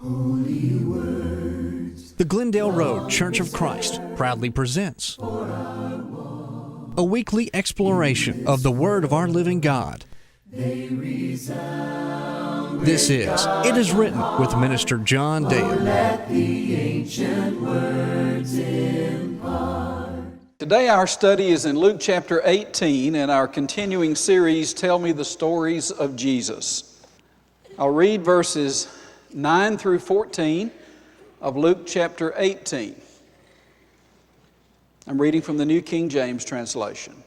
The Glendale Road Church of Christ proudly presents a weekly exploration of the Word of our living God. This is It Is Written with Minister John Dale. Today our study is in Luke chapter 18 and our continuing series, Tell Me the Stories of Jesus. I'll read verses 9 through 14 of Luke chapter 18. I'm reading from the New King James translation.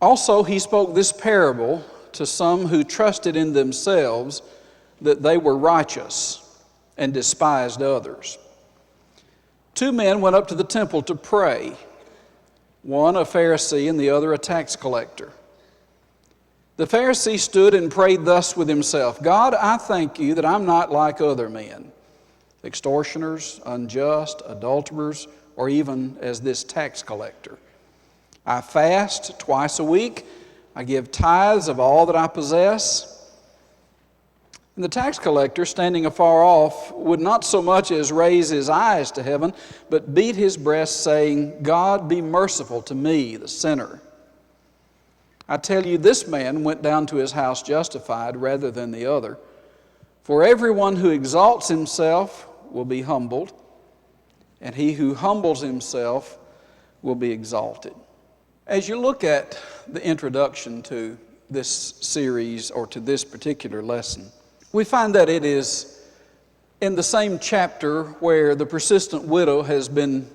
Also he spoke this parable to some who trusted in themselves that they were righteous and despised others. Two men went up to the temple to pray, one a Pharisee and the other a tax collector. The Pharisee stood and prayed thus with himself, God, I thank you that I'm not like other men, extortioners, unjust, adulterers, or even as this tax collector. I fast twice a week. I give tithes of all that I possess. And the tax collector, standing afar off, would not so much as raise his eyes to heaven, but beat his breast, saying, God, be merciful to me, the sinner. I tell you, this man went down to his house justified rather than the other. For everyone who exalts himself will be humbled, and he who humbles himself will be exalted. As you look at the introduction to this series or to this particular lesson, we find that it is in the same chapter where the persistent widow has been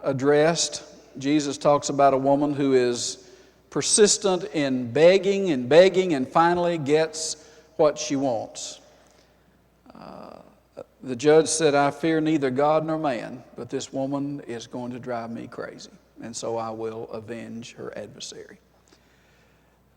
addressed. Jesus talks about a woman who is persistent in begging and finally gets what she wants. The judge said, I fear neither God nor man, but this woman is going to drive me crazy, and so I will avenge her adversary.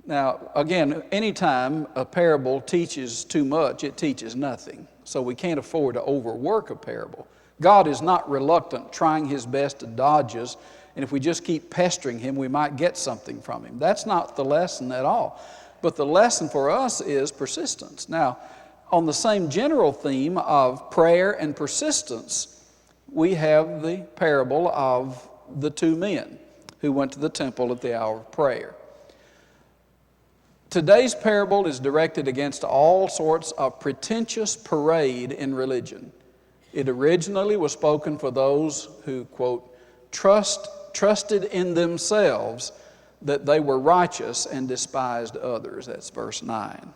Now, again, anytime a parable teaches too much, it teaches nothing. So we can't afford to overwork a parable. God is not reluctant, trying his best to dodge us, and if we just keep pestering him, we might get something from him. That's not the lesson at all. But the lesson for us is persistence. Now, on the same general theme of prayer and persistence, we have the parable of the two men who went to the temple at the hour of prayer. Today's parable is directed against all sorts of pretentious parade in religion. It originally was spoken for those who, quote, trusted in themselves that they were righteous and despised others. That's verse 9.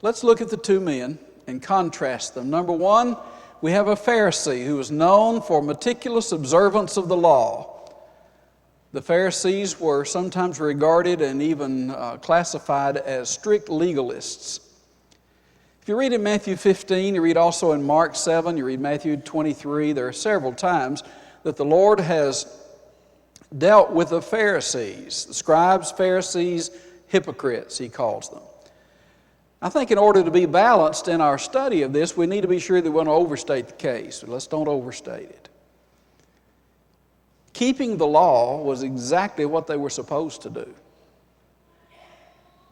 Let's look at the two men and contrast them. Number one, we have a Pharisee who is known for meticulous observance of the law. The Pharisees were sometimes regarded and even classified as strict legalists. If you read in Matthew 15, you read also in Mark 7, you read Matthew 23, there are several times that the Lord has dealt with the Pharisees, the scribes, Pharisees, hypocrites, he calls them. I think in order to be balanced in our study of this, we need to be sure that we don't overstate the case. So let's don't overstate it. Keeping the law was exactly what they were supposed to do.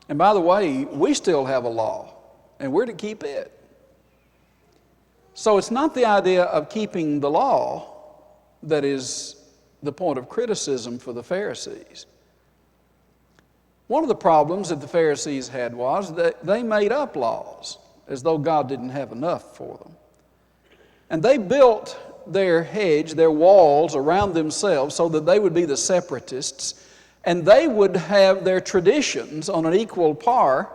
And by the way, we still have a law, and we're to keep it. So it's not the idea of keeping the law that is the point of criticism for the Pharisees. One of the problems that the Pharisees had was that they made up laws as though God didn't have enough for them. And they built their hedge, their walls around themselves so that they would be the separatists, and they would have their traditions on an equal par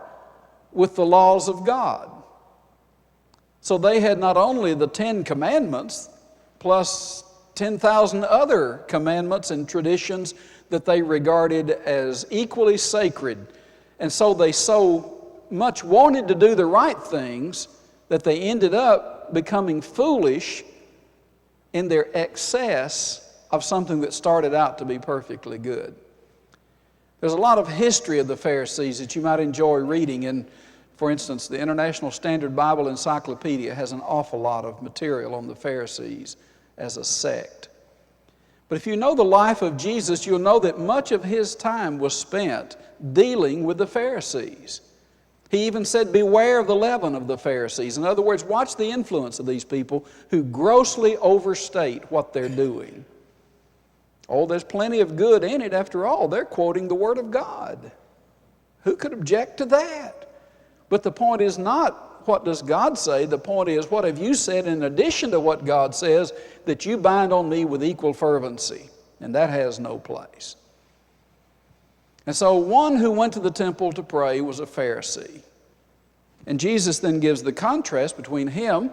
with the laws of God. So they had not only the 10 commandments plus 10,000 other commandments and traditions that they regarded as equally sacred. And so they so much wanted to do the right things that they ended up becoming foolish in their excess of something that started out to be perfectly good. There's a lot of history of the Pharisees that you might enjoy reading. And for instance, the International Standard Bible Encyclopedia has an awful lot of material on the Pharisees as a sect. But if you know the life of Jesus, you'll know that much of his time was spent dealing with the Pharisees. He even said, beware of the leaven of the Pharisees. In other words, watch the influence of these people who grossly overstate what they're doing. Oh, there's plenty of good in it. After all, they're quoting the Word of God. Who could object to that? But the point is not what does God say. The point is, what have you said in addition to what God says that you bind on me with equal fervency? And that has no place. And so one who went to the temple to pray was a Pharisee. And Jesus then gives the contrast between him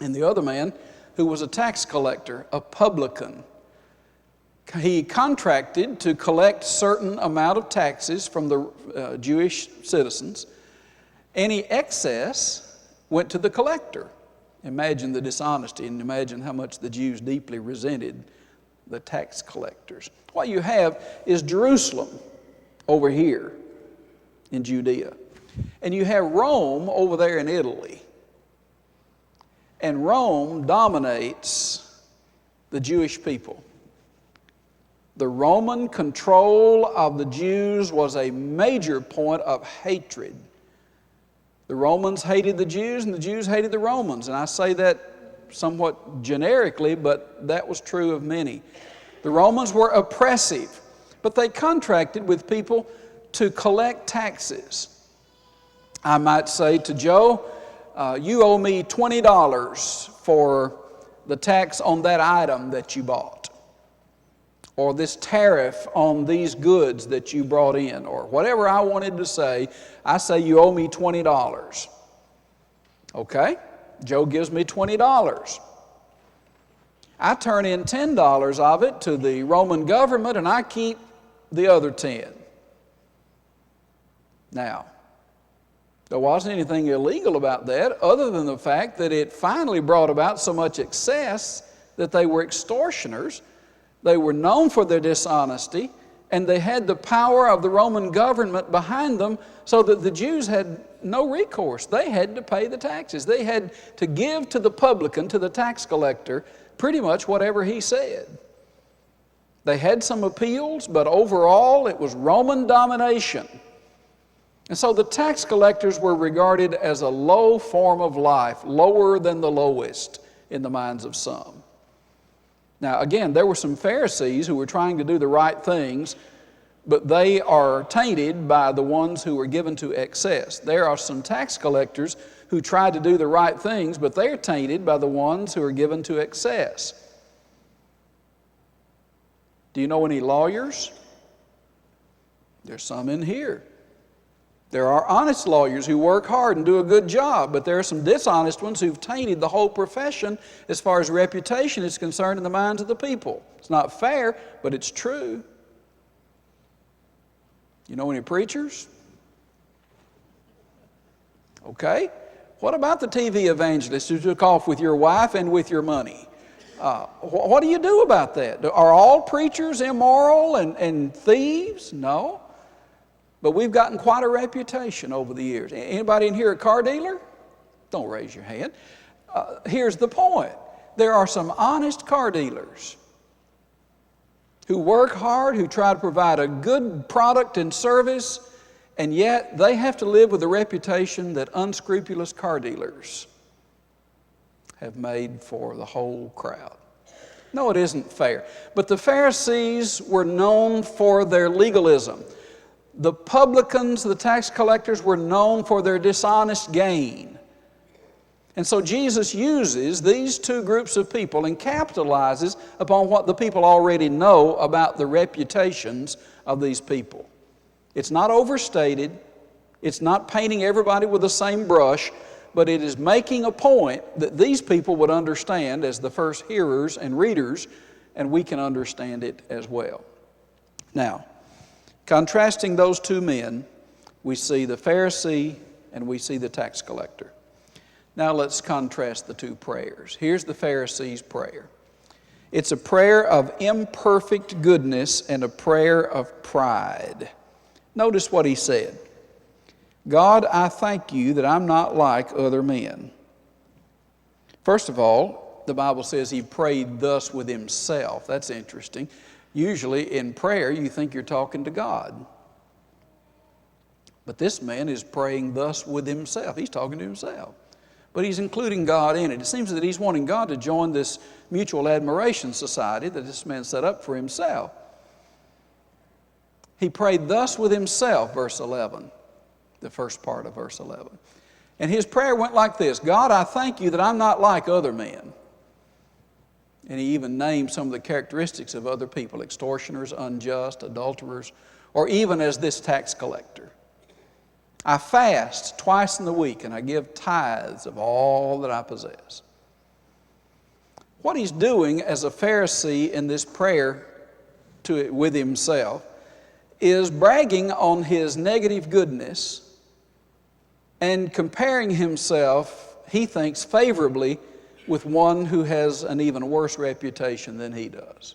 and the other man who was a tax collector, a publican. He contracted to collect certain amount of taxes from the Jewish citizens. Any excess went to the collector. Imagine the dishonesty, and imagine how much the Jews deeply resented the tax collectors. What you have is Jerusalem over here in Judea. And you have Rome over there in Italy. And Rome dominates the Jewish people. The Roman control of the Jews was a major point of hatred. The Romans hated the Jews and the Jews hated the Romans. And I say that somewhat generically, but that was true of many. The Romans were oppressive, but they contracted with people to collect taxes. I might say to Joe, you owe me $20 for the tax on that item that you bought, or this tariff on these goods that you brought in, or whatever I wanted to say. I say you owe me $20. Okay? Joe gives me $20. I turn in $10 of it to the Roman government and I keep the other 10. Now, there wasn't anything illegal about that other than the fact that it finally brought about so much excess that they were extortioners. They were known for their dishonesty, and they had the power of the Roman government behind them, so that the Jews had no recourse. They had to pay the taxes. They had to give to the publican, to the tax collector, pretty much whatever he said. They had some appeals, but overall it was Roman domination. And so the tax collectors were regarded as a low form of life, lower than the lowest in the minds of some. Now, again, there were some Pharisees who were trying to do the right things, but they are tainted by the ones who were given to excess. There are some tax collectors who tried to do the right things, but they're tainted by the ones who are given to excess. Do you know any lawyers? There's some in here. There are honest lawyers who work hard and do a good job, but there are some dishonest ones who've tainted the whole profession as far as reputation is concerned in the minds of the people. It's not fair, but it's true. You know any preachers? Okay. What about the TV evangelists who took off with your wife and with your money? What do you do about that? Are all preachers immoral and thieves? No. But we've gotten quite a reputation over the years. Anybody in here a car dealer? Don't raise your hand. Here's the point. There are some honest car dealers who work hard, who try to provide a good product and service, and yet they have to live with the reputation that unscrupulous car dealers have made for the whole crowd. No, it isn't fair. But the Pharisees were known for their legalism. The publicans, the tax collectors, were known for their dishonest gain. And so Jesus uses these two groups of people and capitalizes upon what the people already know about the reputations of these people. It's not overstated. It's not painting everybody with the same brush, but it is making a point that these people would understand as the first hearers and readers, and we can understand it as well. Now, contrasting those two men, we see the Pharisee and we see the tax collector. Now let's contrast the two prayers. Here's the Pharisee's prayer. It's a prayer of imperfect goodness and a prayer of pride. Notice what he said. God, I thank you that I'm not like other men. First of all, the Bible says he prayed thus with himself. That's interesting. Usually in prayer, you think you're talking to God. But this man is praying thus with himself. He's talking to himself. But he's including God in it. It seems that he's wanting God to join this mutual admiration society that this man set up for himself. He prayed thus with himself, verse 11, the first part of verse 11. And his prayer went like this: God, I thank you that I'm not like other men. And he even named some of the characteristics of other people: extortioners, unjust, adulterers, or even as this tax collector. I fast twice in the week, and I give tithes of all that I possess. What he's doing as a Pharisee in this prayer with himself is bragging on his negative goodness and comparing himself, he thinks, favorably with one who has an even worse reputation than he does.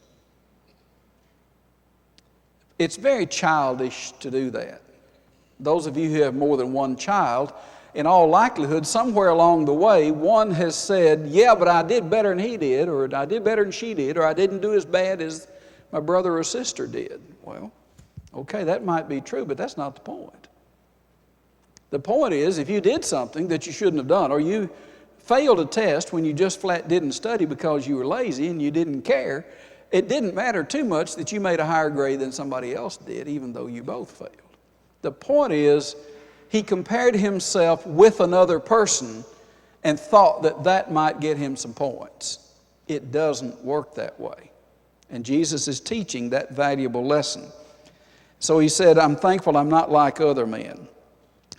It's very childish to do that. Those of you who have more than one child, in all likelihood, somewhere along the way, one has said, yeah, but I did better than he did, or I did better than she did, or I didn't do as bad as my brother or sister did. Well, okay, that might be true, but that's not the point. The point is, if you did something that you shouldn't have done, or you failed a test when you just flat didn't study because you were lazy and you didn't care, it didn't matter too much that you made a higher grade than somebody else did, even though you both failed. The point is, he compared himself with another person and thought that that might get him some points. It doesn't work that way. And Jesus is teaching that valuable lesson. So he said, I'm thankful I'm not like other men.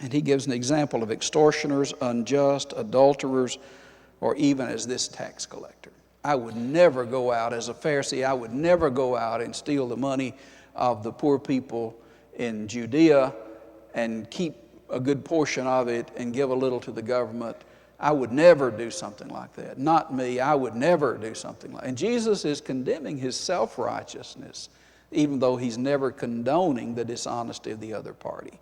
And he gives an example of extortioners, unjust, adulterers, or even as this tax collector. I would never go out as a Pharisee. I would never go out and steal the money of the poor people in Judea and keep a good portion of it and give a little to the government. I would never do something like that. Not me. I would never do something like that. And Jesus is condemning his self-righteousness, even though he's never condoning the dishonesty of the other party.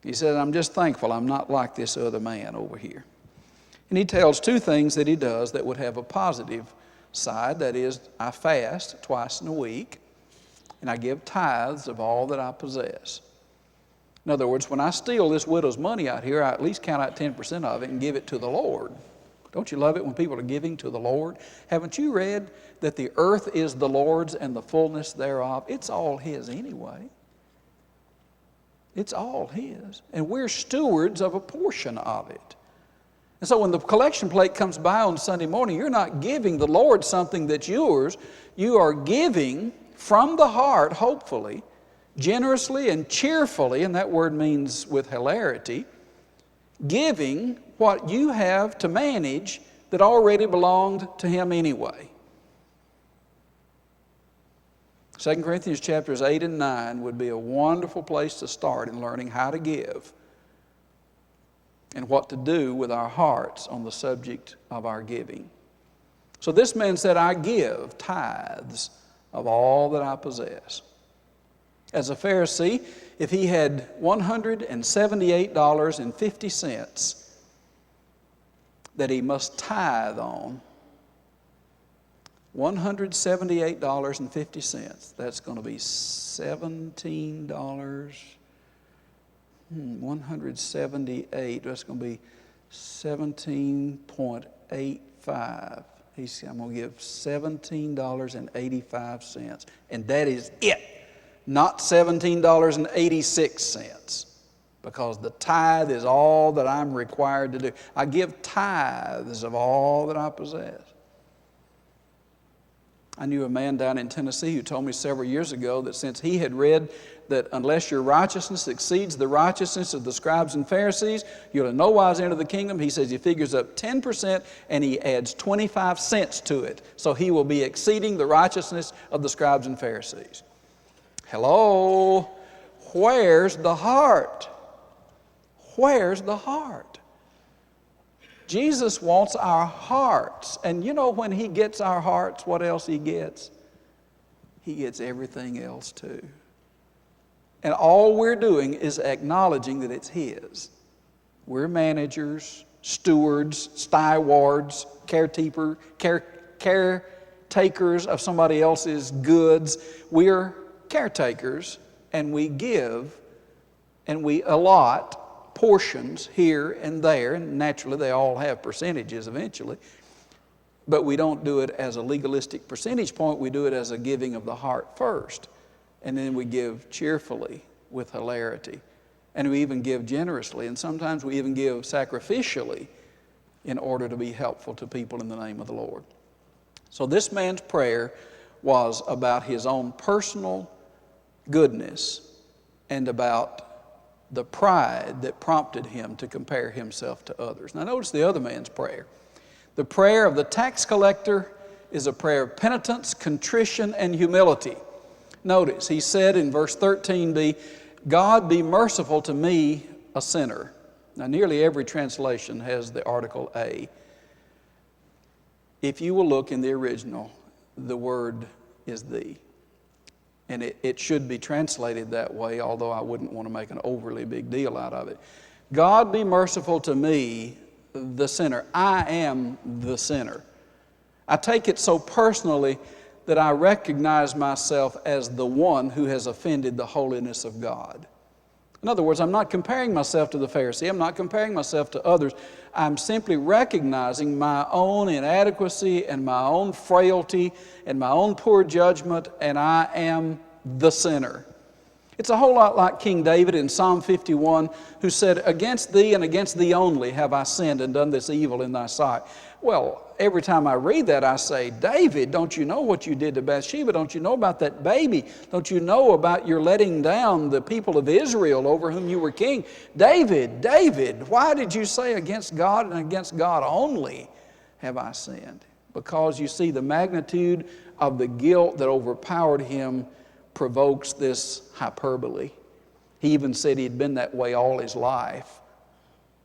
He said, I'm just thankful I'm not like this other man over here. And he tells two things that he does that would have a positive side. That is, I fast twice in a week, and I give tithes of all that I possess. In other words, when I steal this widow's money out here, I at least count out 10% of it and give it to the Lord. Don't you love it when people are giving to the Lord? Haven't you read that the earth is the Lord's and the fullness thereof? It's all his anyway. It's all his. And we're stewards of a portion of it. And so when the collection plate comes by on Sunday morning, you're not giving the Lord something that's yours. You are giving from the heart, hopefully, generously and cheerfully, and that word means with hilarity, giving what you have to manage that already belonged to him anyway. 2 Corinthians chapters 8 and 9 would be a wonderful place to start in learning how to give and what to do with our hearts on the subject of our giving. So this man said, I give tithes of all that I possess. As a Pharisee, if he had $178.50 that he must tithe on, $178.50, that's going to be $17. 178, that's going to be 17.85. I'm going to give $17.85, and that is it. Not $17.86, because the tithe is all that I'm required to do. I give tithes of all that I possess. I knew a man down in Tennessee who told me several years ago that since he had read that unless your righteousness exceeds the righteousness of the scribes and Pharisees, you'll in no wise enter the kingdom. He says he figures up 10% and he adds 25 cents to it. So he will be exceeding the righteousness of the scribes and Pharisees. Hello? Where's the heart? Where's the heart? Jesus wants our hearts. And you know when he gets our hearts, what else he gets? He gets everything else too. And all we're doing is acknowledging that it's his. We're managers, stewards, stewards, caretakers of somebody else's goods. We're caretakers, and we give and we allot portions here and there, and naturally they all have percentages eventually, but we don't do it as a legalistic percentage point. We do it as a giving of the heart first, and then we give cheerfully with hilarity, and we even give generously, and sometimes we even give sacrificially in order to be helpful to people in the name of the Lord. So this man's prayer was about his own personal goodness and about the pride that prompted him to compare himself to others. Now notice the other man's prayer. The prayer of the tax collector is a prayer of penitence, contrition, and humility. Notice, he said in verse 13b, God be merciful to me, a sinner. Now nearly every translation has the article a. If you will look in the original, the word is the. And it should be translated that way, although I wouldn't want to make an overly big deal out of it. God be merciful to me, the sinner. I am the sinner. I take it so personally that I recognize myself as the one who has offended the holiness of God. In other words, I'm not comparing myself to the Pharisee. I'm not comparing myself to others. I'm simply recognizing my own inadequacy and my own frailty and my own poor judgment, and I am the sinner. It's a whole lot like King David in Psalm 51, who said, against thee and against thee only have I sinned and done this evil in thy sight. Well, every time I read that, I say, David, don't you know what you did to Bathsheba? Don't you know about that baby? Don't you know about your letting down the people of Israel over whom you were king? David, David, why did you say against God and against God only have I sinned? Because you see, the magnitude of the guilt that overpowered him provokes this hyperbole. He even said he'd been that way all his life.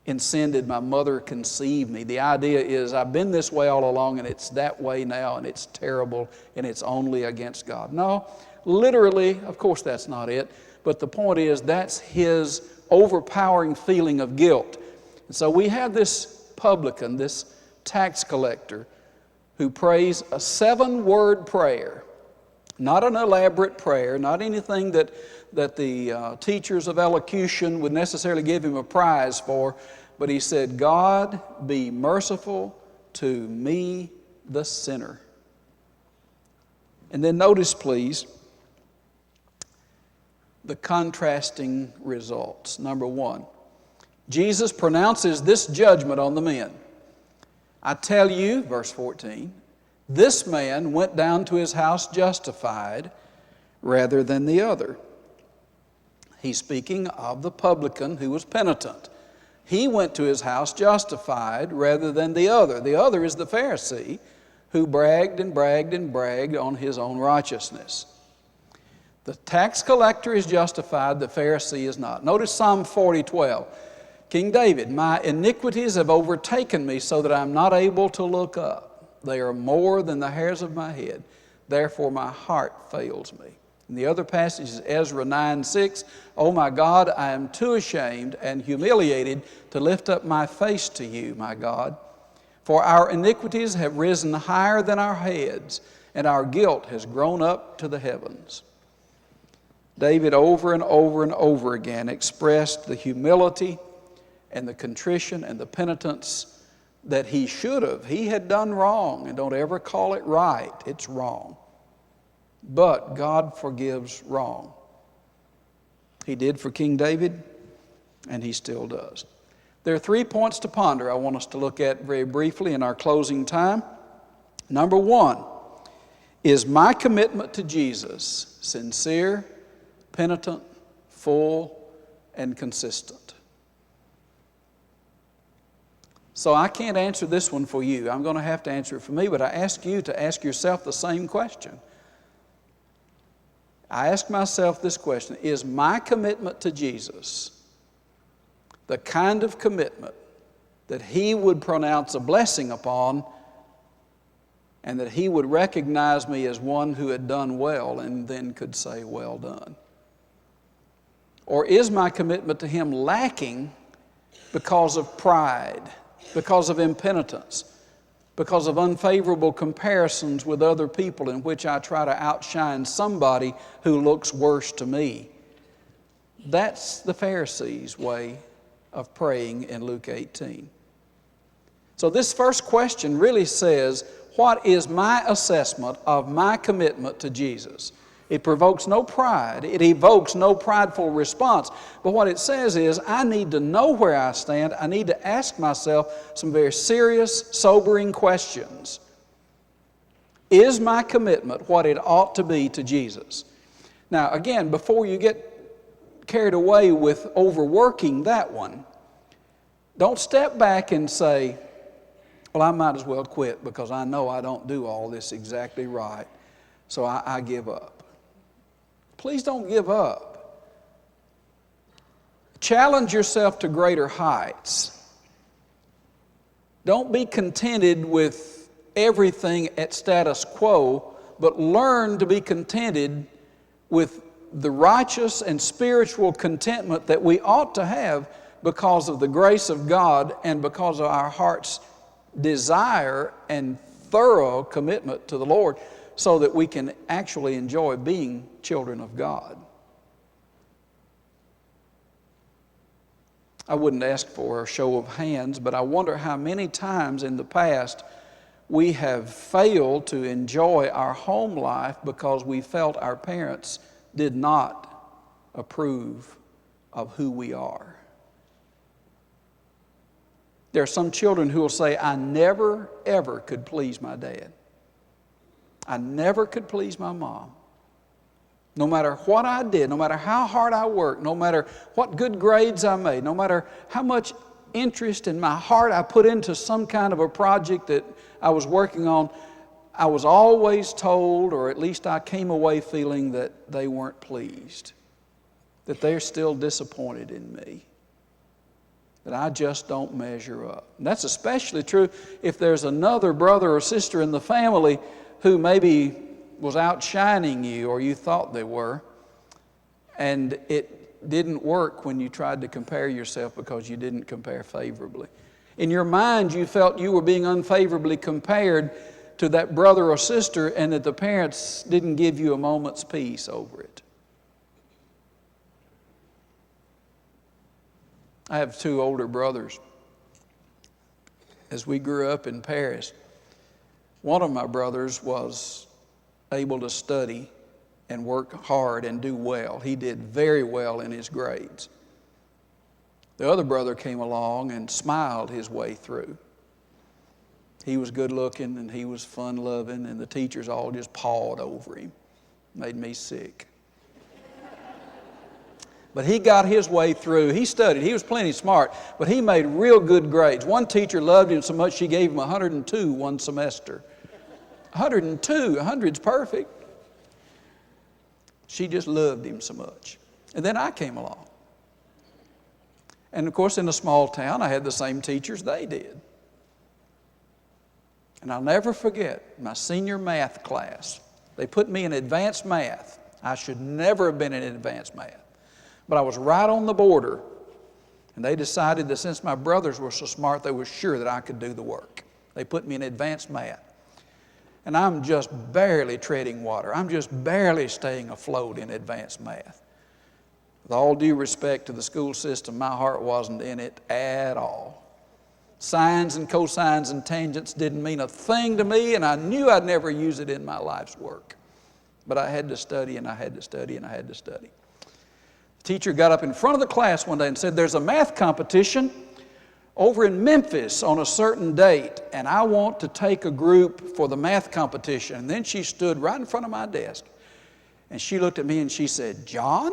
In sin did my mother conceive me. The idea is I've been this way all along, and it's that way now, and it's terrible, and it's only against God. No, literally, of course that's not it, but the point is that's his overpowering feeling of guilt. And so we have this publican, this tax collector, who prays a 7-word prayer. Not an elaborate prayer, not anything that the teachers of elocution would necessarily give him a prize for, but he said, God be merciful to me, the sinner. And then notice, please, the contrasting results. Number 1, Jesus pronounces this judgment on the men. I tell you, verse 14, this man went down to his house justified rather than the other. He's speaking of the publican who was penitent. He went to his house justified rather than the other. The other is the Pharisee who bragged and bragged and bragged on his own righteousness. The tax collector is justified, the Pharisee is not. Notice Psalm 40:12. King David, my iniquities have overtaken me so that I'm not able to look up. They are more than the hairs of my head. Therefore my heart fails me. And the other passage is Ezra 9:6. Oh my God, I am too ashamed and humiliated to lift up my face to you, my God. For our iniquities have risen higher than our heads, and our guilt has grown up to the heavens. David over and over and over again expressed the humility and the contrition and the penitence that he should have. He had done wrong, and don't ever call it right. It's wrong. But God forgives wrong. He did for King David, and he still does. There are 3 points to ponder I want us to look at very briefly in our closing time. Number 1, is my commitment to Jesus sincere, penitent, full, and consistent? So I can't answer this one for you. I'm going to have to answer it for me, but I ask you to ask yourself the same question. I ask myself this question: is my commitment to Jesus the kind of commitment that He would pronounce a blessing upon, and that He would recognize me as one who had done well and then could say, well done? Or is my commitment to Him lacking because of pride, because of impenitence, because of unfavorable comparisons with other people in which I try to outshine somebody who looks worse to me? That's the Pharisees' way of praying in Luke 18. So this first question really says, what is my assessment of my commitment to Jesus? It provokes no pride. It evokes no prideful response. But what it says is, I need to know where I stand. I need to ask myself some very serious, sobering questions. Is my commitment what it ought to be to Jesus? Now, again, before you get carried away with overworking that one, don't step back and say, well, I might as well quit because I know I don't do all this exactly right, so I give up. Please don't give up. Challenge yourself to greater heights. Don't be contented with everything at status quo, but learn to be contented with the righteous and spiritual contentment that we ought to have because of the grace of God and because of our heart's desire and thorough commitment to the Lord, so that we can actually enjoy being children of God. I wouldn't ask for a show of hands, but I wonder how many times in the past we have failed to enjoy our home life because we felt our parents did not approve of who we are. There are some children who will say, I never, ever could please my dad. I never could please my mom. No matter what I did, no matter how hard I worked, no matter what good grades I made, no matter how much interest in my heart I put into some kind of a project that I was working on, I was always told, or at least I came away feeling, that they weren't pleased, that they're still disappointed in me, that I just don't measure up. And that's especially true if there's another brother or sister in the family who maybe was outshining you, or you thought they were, and it didn't work when you tried to compare yourself because you didn't compare favorably. In your mind, you felt you were being unfavorably compared to that brother or sister, and that the parents didn't give you a moment's peace over it. I have two older brothers. As we grew up in Paris, one of my brothers was able to study and work hard and do well. He did very well in his grades. The other brother came along and smiled his way through. He was good looking and he was fun loving, and the teachers all just pawed over him. Made me sick. But he got his way through. He studied. He was plenty smart, but he made real good grades. One teacher loved him so much she gave him 102 one semester. 102, 100's perfect. She just loved him so much. And then I came along. And of course, in a small town, I had the same teachers they did. And I'll never forget my senior math class. They put me in advanced math. I should never have been in advanced math. But I was right on the border. And they decided that since my brothers were so smart, they were sure that I could do the work. They put me in advanced math. And I'm just barely treading water. I'm just barely staying afloat in advanced math. With all due respect to the school system, my heart wasn't in it at all. Sines and cosines and tangents didn't mean a thing to me, and I knew I'd never use it in my life's work. But I had to study, and I had to study, and I had to study. The teacher got up in front of the class one day and said, there's a math competition over in Memphis on a certain date, and I want to take a group for the math competition. And then she stood right in front of my desk, and she looked at me and she said, John,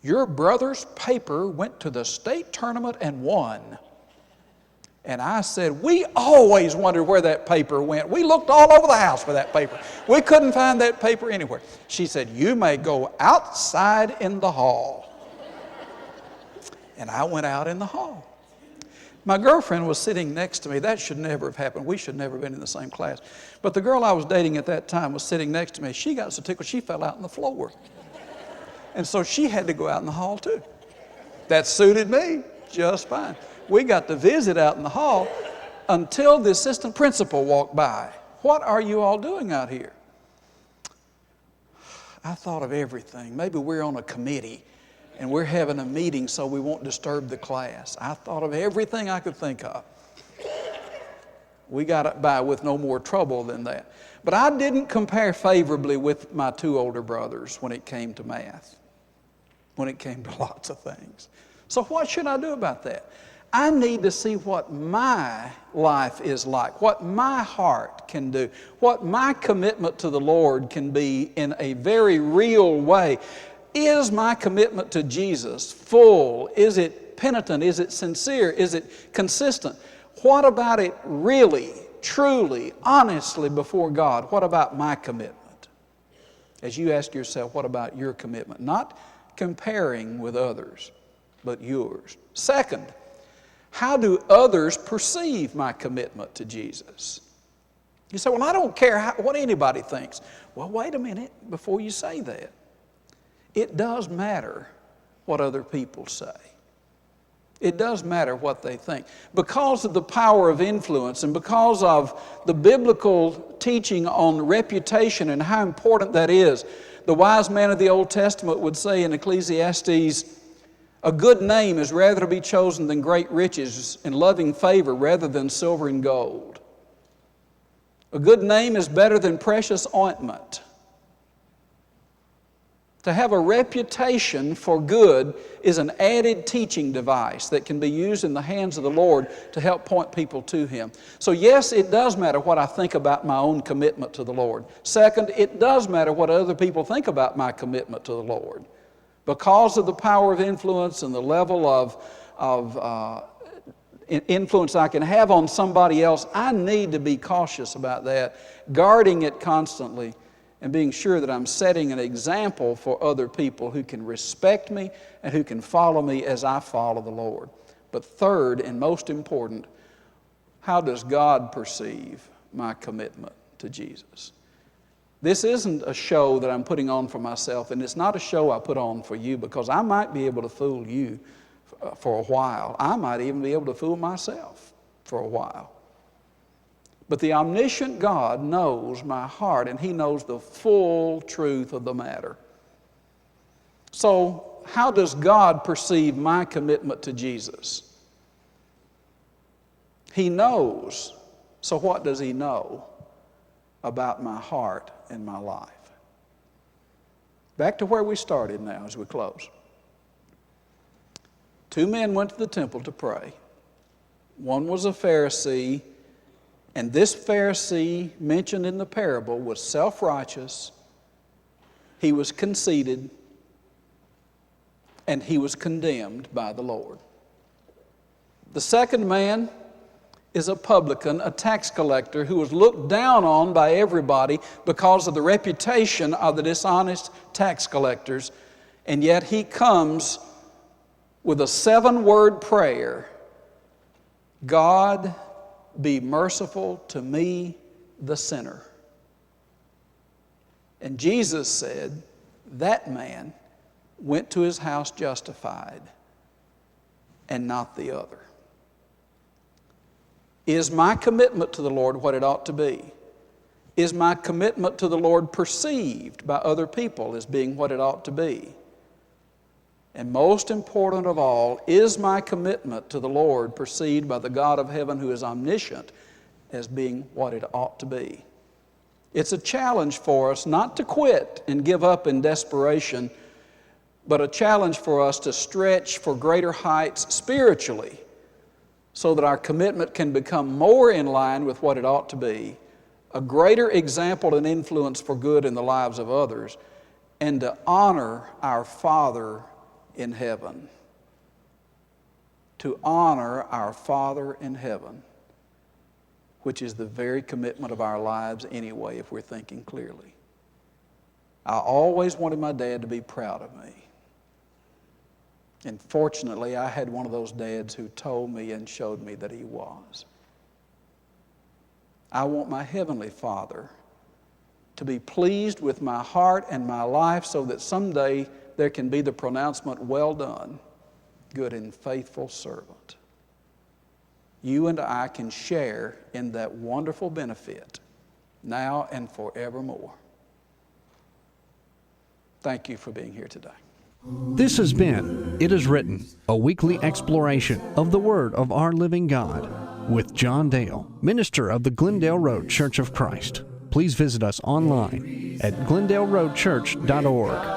your brother's paper went to the state tournament and won. And I said, we always wondered where that paper went. We looked all over the house for that paper. We couldn't find that paper anywhere. She said, you may go outside in the hall. And I went out in the hall. My girlfriend was sitting next to me. That should never have happened. We should never have been in the same class. But the girl I was dating at that time was sitting next to me. She got so tickled she fell out on the floor. And so she had to go out in the hall too. That suited me just fine. We got to visit out in the hall until the assistant principal walked by. What are you all doing out here? I thought of everything. Maybe we're on a committee. and we're having a meeting so we won't disturb the class. I thought of everything I could think of. We got by with no more trouble than that. But I didn't compare favorably with my two older brothers when it came to math, when it came to lots of things. So what should I do about that? I need to see what my life is like, what my heart can do, what my commitment to the Lord can be in a very real way. Is my commitment to Jesus full? Is it penitent? Is it sincere? Is it consistent? What about it really, truly, honestly before God? What about my commitment? As you ask yourself, what about your commitment? Not comparing with others, but yours. Second, how do others perceive my commitment to Jesus? You say, well, I don't care what anybody thinks. Well, wait a minute before you say that. It does matter what other people say. It does matter what they think. Because of the power of influence and because of the biblical teaching on reputation and how important that is, the wise man of the Old Testament would say in Ecclesiastes, a good name is rather to be chosen than great riches, and loving favor rather than silver and gold. A good name is better than precious ointment. To have a reputation for good is an added teaching device that can be used in the hands of the Lord to help point people to Him. So yes, it does matter what I think about my own commitment to the Lord. Second, it does matter what other people think about my commitment to the Lord. Because of the power of influence and the level of influence I can have on somebody else, I need to be cautious about that, guarding it constantly, and being sure that I'm setting an example for other people who can respect me and who can follow me as I follow the Lord. But third, and most important, how does God perceive my commitment to Jesus? This isn't a show that I'm putting on for myself, and it's not a show I put on for you, because I might be able to fool you for a while. I might even be able to fool myself for a while. But the omniscient God knows my heart, and He knows the full truth of the matter. So, how does God perceive my commitment to Jesus? He knows. So what does He know about my heart and my life? Back to where we started now as we close. Two men went to the temple to pray. One was a Pharisee, and this Pharisee mentioned in the parable was self-righteous, he was conceited, and he was condemned by the Lord. The second man is a publican, a tax collector, who was looked down on by everybody because of the reputation of the dishonest tax collectors, and yet he comes with a 7-word prayer: God, be merciful to me, the sinner. And Jesus said, that man went to his house justified, and not the other. Is my commitment to the Lord what it ought to be? Is my commitment to the Lord perceived by other people as being what it ought to be? And most important of all, is my commitment to the Lord perceived by the God of heaven, who is omniscient, as being what it ought to be? It's a challenge for us not to quit and give up in desperation, but a challenge for us to stretch for greater heights spiritually, so that our commitment can become more in line with what it ought to be, a greater example and influence for good in the lives of others, and to honor our Father in heaven. To honor our Father in heaven, which is the very commitment of our lives anyway, if we're thinking clearly. I always wanted my dad to be proud of me. And fortunately, I had one of those dads who told me and showed me that he was. I want my Heavenly Father to be pleased with my heart and my life, so that someday there can be the pronouncement, well done, good and faithful servant. You and I can share in that wonderful benefit now and forevermore. Thank you for being here today. This has been It Is Written, a weekly exploration of the Word of our living God, with John Dale, minister of the Glendale Road Church of Christ. Please visit us online at glendaleroadchurch.org.